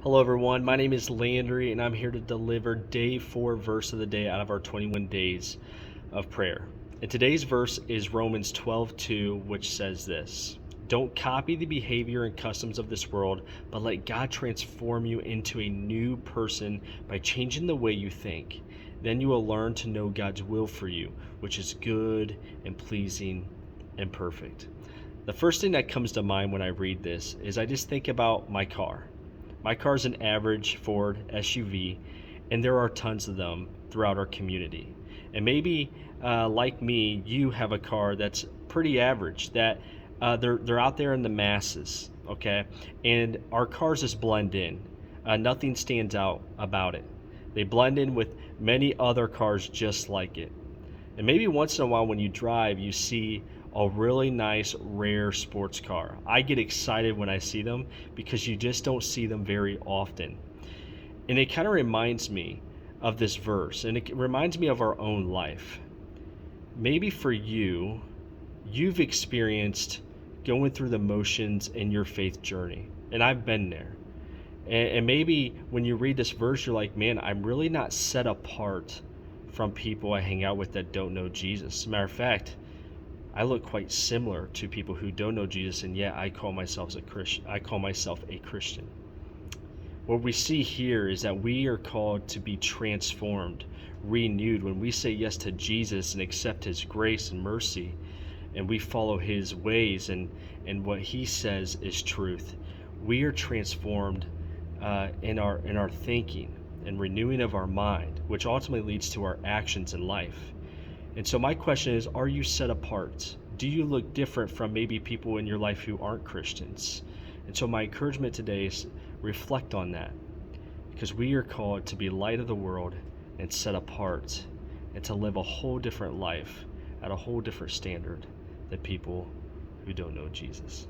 Hello, everyone. My name is Landry, and I'm here to deliver day 4 verse of the day out of our 21 days of prayer. And today's verse is Romans 12:2, which says this: Don't copy the behavior and customs of this world, but let God transform you into a new person by changing the way you think. Then you will learn to know God's will for you, which is good and pleasing and perfect. The first thing that comes to mind when I read this is I just think about my car. My car is an average Ford SUV, and there are tons of them throughout our community. And maybe, like me, you have a car that's pretty average. That they're out there in the masses, okay? And our cars just blend in. Nothing stands out about it. They blend in with many other cars just like it. And maybe once in a while when you drive, you see a really nice, rare sports car. I get excited when I see them because you just don't see them very often. And it kind of reminds me of this verse, and it reminds me of our own life. Maybe for you, you've experienced going through the motions in your faith journey, and I've been there. And maybe when you read this verse, you're like, man, I'm really not set apart from people I hang out with that don't know Jesus. As a matter of fact, I look quite similar to people who don't know Jesus, and yet I call myself a Christian. What we see here is that we are called to be transformed, renewed. When we say yes to Jesus and accept his grace and mercy, and we follow his ways and what he says is truth, we are transformed in our thinking and renewing of our mind, which ultimately leads to our actions in life. And so my question is, are you set apart? Do you look different from maybe people in your life who aren't Christians? And so my encouragement today is reflect on that, because we are called to be light of the world and set apart and to live a whole different life at a whole different standard than people who don't know Jesus.